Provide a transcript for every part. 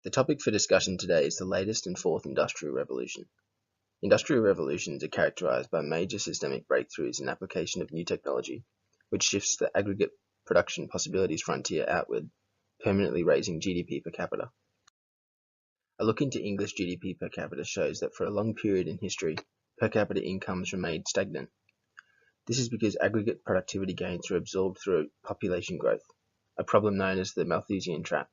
The topic for discussion today is the latest and fourth industrial revolution. Industrial revolutions are characterized by major systemic breakthroughs in application of new technology, which shifts the aggregate production possibilities frontier outward, permanently raising GDP per capita. A look into English GDP per capita shows that for a long period in history, per capita incomes remained stagnant. This is because aggregate productivity gains are absorbed through population growth, a problem known as the Malthusian trap.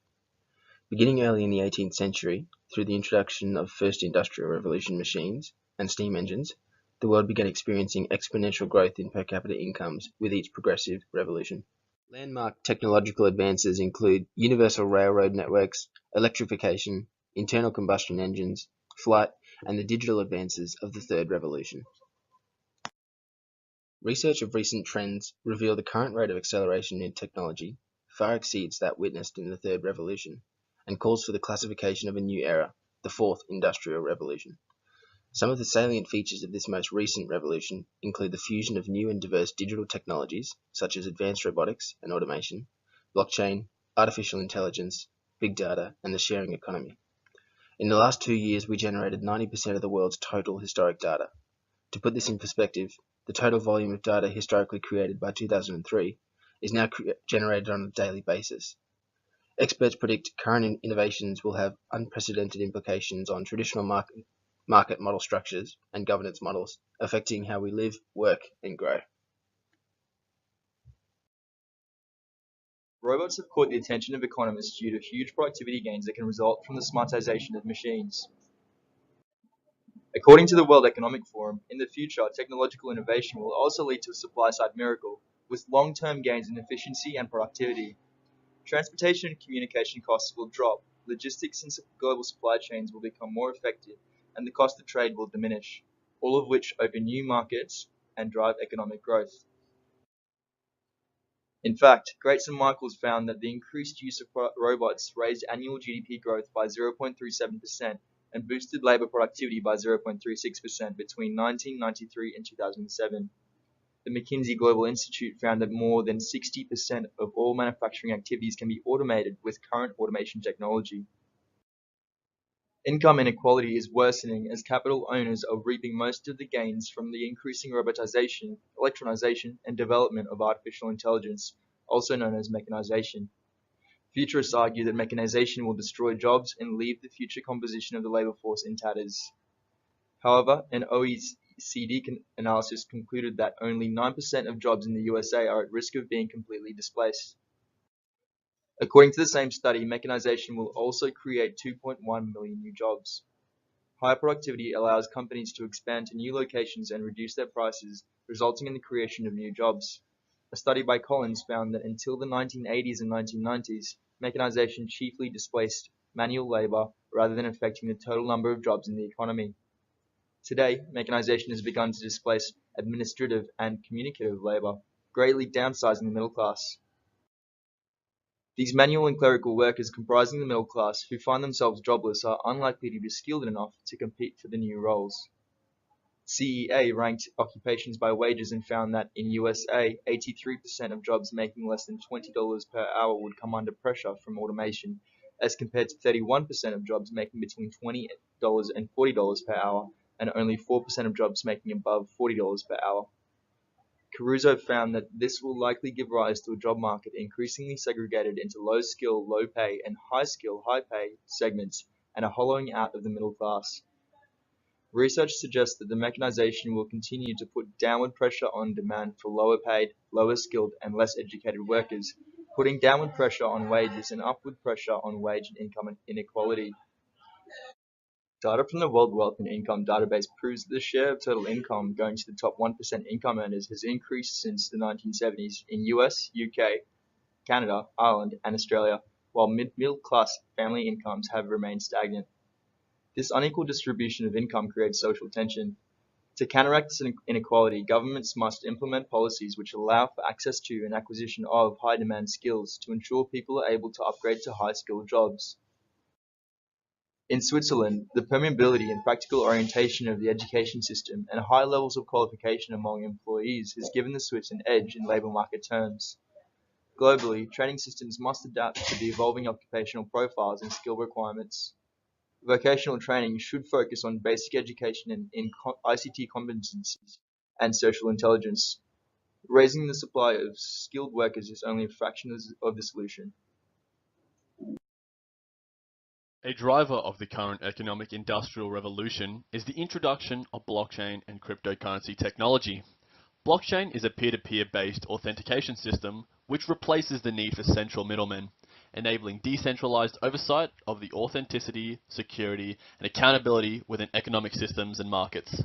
Beginning early in the 18th century, through the introduction of first industrial revolution machines and steam engines, the world began experiencing exponential growth in per capita incomes with each progressive revolution. Landmark technological advances include universal railroad networks, electrification, internal combustion engines, flight, and the digital advances of the third revolution. Research of recent trends reveal the current rate of acceleration in technology far exceeds that witnessed in the third revolution, and calls for the classification of a new era, the fourth industrial revolution. Some of the salient features of this most recent revolution include the fusion of new and diverse digital technologies, such as advanced robotics and automation, blockchain, artificial intelligence, big data, and the sharing economy. In the last 2 years, we generated 90% of the world's total historic data. To put this in perspective, the total volume of data historically created by 2003 is now generated on a daily basis. Experts predict current innovations will have unprecedented implications on traditional market model structures and governance models, affecting how we live, work, and grow. Robots have caught the attention of economists due to huge productivity gains that can result from the smartization of machines. According to the World Economic Forum, in the future, technological innovation will also lead to a supply-side miracle, with long-term gains in efficiency and productivity. Transportation and communication costs will drop, logistics and global supply chains will become more effective, and the cost of trade will diminish, all of which open new markets and drive economic growth. In fact, Gates and Michaels found that the increased use of robots raised annual GDP growth by 0.37% and boosted labor productivity by 0.36% between 1993 and 2007. The McKinsey Global Institute found that more than 60% of all manufacturing activities can be automated with current automation technology. Income inequality is worsening as capital owners are reaping most of the gains from the increasing robotization, electronization, and development of artificial intelligence, also known as mechanization. Futurists argue that mechanization will destroy jobs and leave the future composition of the labor force in tatters. However, an OECD analysis concluded that only 9% of jobs in the USA are at risk of being completely displaced. According to the same study, mechanization will also create 2.1 million new jobs. Higher productivity allows companies to expand to new locations and reduce their prices, resulting in the creation of new jobs. A study by Collins found that until the 1980s and 1990s, mechanization chiefly displaced manual labor rather than affecting the total number of jobs in the economy. Today, mechanization has begun to displace administrative and communicative labor, greatly downsizing the middle class. These manual and clerical workers comprising the middle class who find themselves jobless are unlikely to be skilled enough to compete for the new roles. CEA ranked occupations by wages and found that in USA, 83% of jobs making less than $20 per hour would come under pressure from automation, as compared to 31% of jobs making between $20 and $40 per hour, and only 4% of jobs making above $40 per hour. Caruso found that this will likely give rise to a job market increasingly segregated into low-skill, low-pay, and high-skill, high-pay segments, and a hollowing out of the middle class. Research suggests that the mechanization will continue to put downward pressure on demand for lower-paid, lower-skilled, and less educated workers, putting downward pressure on wages and upward pressure on wage and income inequality. Data from the World Wealth and Income Database proves that the share of total income going to the top 1% income earners has increased since the 1970s in US, UK, Canada, Ireland, and Australia, while middle-class family incomes have remained stagnant. This unequal distribution of income creates social tension. To counteract this inequality, governments must implement policies which allow for access to and acquisition of high-demand skills to ensure people are able to upgrade to high-skilled jobs. In Switzerland, the permeability and practical orientation of the education system and high levels of qualification among employees has given the Swiss an edge in labour market terms. Globally, training systems must adapt to the evolving occupational profiles and skill requirements. Vocational training should focus on basic education in ICT competencies and social intelligence. Raising the supply of skilled workers is only a fraction of the solution. A driver of the current economic industrial revolution is the introduction of blockchain and cryptocurrency technology. Blockchain is a peer-to-peer based authentication system which replaces the need for central middlemen, enabling decentralized oversight of the authenticity, security, and accountability within economic systems and markets.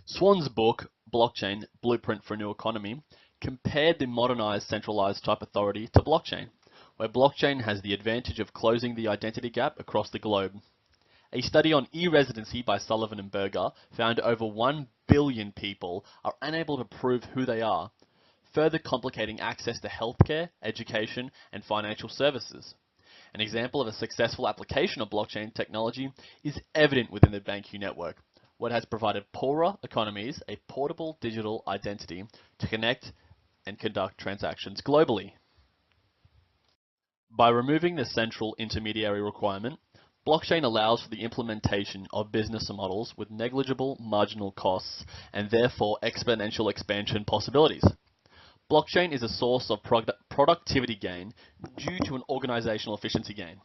Swan's book, Blockchain: Blueprint for a New Economy, compared the modernized centralized type authority to blockchain, where blockchain has the advantage of closing the identity gap across the globe. A study on e-residency by Sullivan and Berger found over 1 billion people are unable to prove who they are, further complicating access to healthcare, education, and financial services. An example of a successful application of blockchain technology is evident within the BankU network, where it has provided poorer economies a portable digital identity to connect and conduct transactions globally. By removing the central intermediary requirement, blockchain allows for the implementation of business models with negligible marginal costs and therefore exponential expansion possibilities. Blockchain is a source of productivity gain due to an organizational efficiency gain.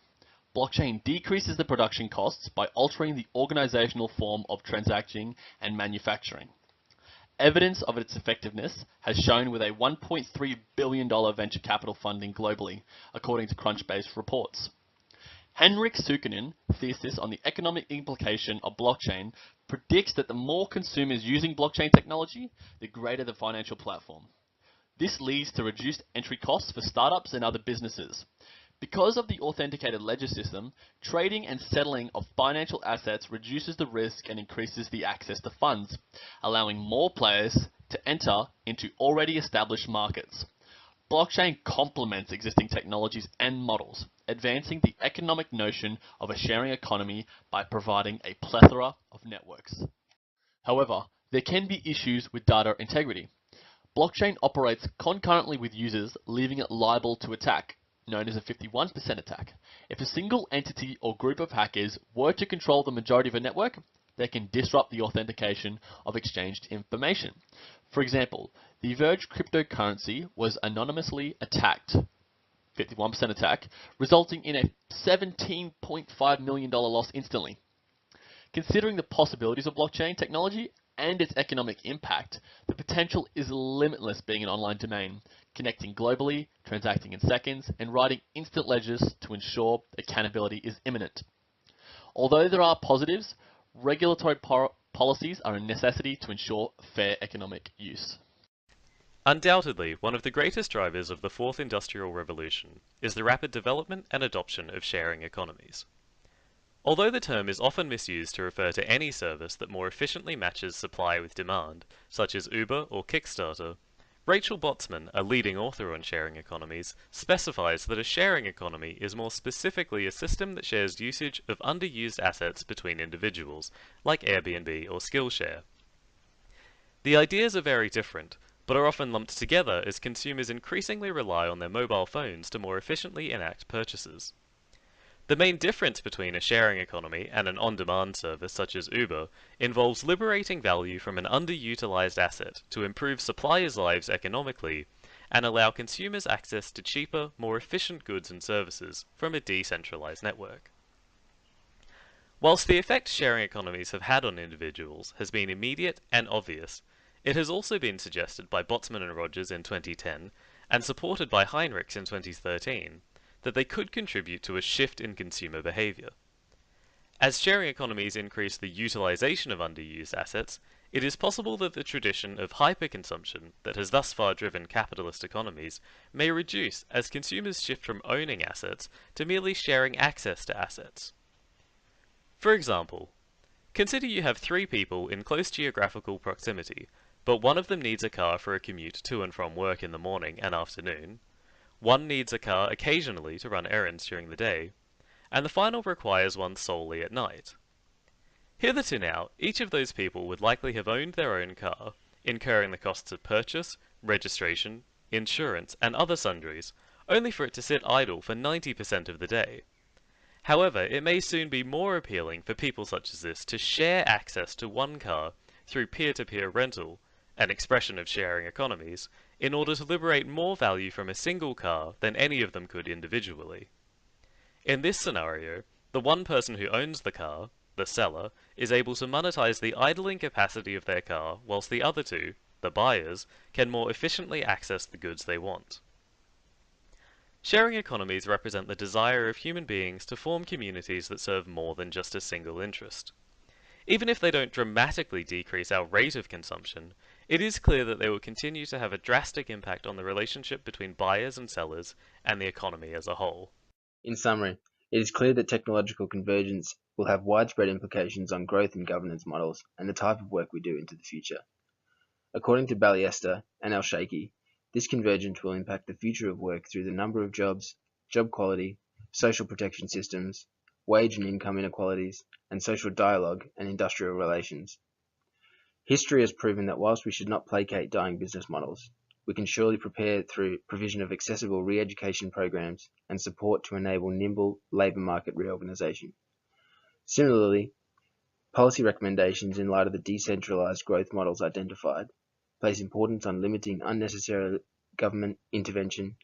Blockchain decreases the production costs by altering the organizational form of transacting and manufacturing. Evidence of its effectiveness has shown with a $1.3 billion venture capital funding globally, according to Crunchbase reports. Henrik Sukanin's thesis on the economic implication of blockchain predicts that the more consumers using blockchain technology, the greater the financial platform. This leads to reduced entry costs for startups and other businesses. Because of the authenticated ledger system, trading and settling of financial assets reduces the risk and increases the access to funds, allowing more players to enter into already established markets. Blockchain complements existing technologies and models, advancing the economic notion of a sharing economy by providing a plethora of networks. However, there can be issues with data integrity. Blockchain operates concurrently with users, leaving it liable to attack, known as a 51% attack. If a single entity or group of hackers were to control the majority of a network, they can disrupt the authentication of exchanged information. For example, the Verge cryptocurrency was anonymously attacked, 51% attack, resulting in a $17.5 million loss instantly. Considering the possibilities of blockchain technology and its economic impact, the potential is limitless being an online domain, connecting globally, transacting in seconds, and writing instant ledgers to ensure accountability is imminent. Although there are positives, regulatory policies are a necessity to ensure fair economic use. Undoubtedly, one of the greatest drivers of the Fourth Industrial Revolution is the rapid development and adoption of sharing economies. Although the term is often misused to refer to any service that more efficiently matches supply with demand, such as Uber or Kickstarter, Rachel Botsman, a leading author on sharing economies, specifies that a sharing economy is more specifically a system that shares usage of underused assets between individuals, like Airbnb or Skillshare. The ideas are very different, but are often lumped together as consumers increasingly rely on their mobile phones to more efficiently enact purchases. The main difference between a sharing economy and an on-demand service such as Uber involves liberating value from an underutilized asset to improve suppliers' lives economically and allow consumers access to cheaper, more efficient goods and services from a decentralized network. Whilst the effect sharing economies have had on individuals has been immediate and obvious, it has also been suggested by Botsman and Rogers in 2010 and supported by Heinrichs in 2013 that they could contribute to a shift in consumer behavior. As sharing economies increase the utilization of underused assets, it is possible that the tradition of hyperconsumption that has thus far driven capitalist economies may reduce as consumers shift from owning assets to merely sharing access to assets. For example, consider you have 3 people in close geographical proximity, but one of them needs a car for a commute to and from work in the morning and afternoon, one needs a car occasionally to run errands during the day, and the final requires one solely at night. Hitherto now, each of those people would likely have owned their own car, incurring the costs of purchase, registration, insurance, and other sundries, only for it to sit idle for 90% of the day. However, it may soon be more appealing for people such as this to share access to one car through peer-to-peer rental, an expression of sharing economies, in order to liberate more value from a single car than any of them could individually. In this scenario, the one person who owns the car, the seller, is able to monetize the idling capacity of their car, whilst the other two, the buyers, can more efficiently access the goods they want. Sharing economies represent the desire of human beings to form communities that serve more than just a single interest. Even if they don't dramatically decrease our rate of consumption, it is clear that they will continue to have a drastic impact on the relationship between buyers and sellers and the economy as a whole. In summary, it is clear that technological convergence will have widespread implications on growth and governance models and the type of work we do into the future. According to Balliester and Al-Shaikhi, this convergence will impact the future of work through the number of jobs, job quality, social protection systems, wage and income inequalities, and social dialogue and industrial relations. History has proven that whilst we should not placate dying business models, we can surely prepare through provision of accessible re-education programs and support to enable nimble labour market reorganisation. Similarly, policy recommendations in light of the decentralised growth models identified place importance on limiting unnecessary government intervention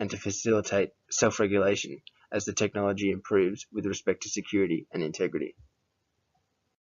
and to facilitate self-regulation as the technology improves with respect to security and integrity.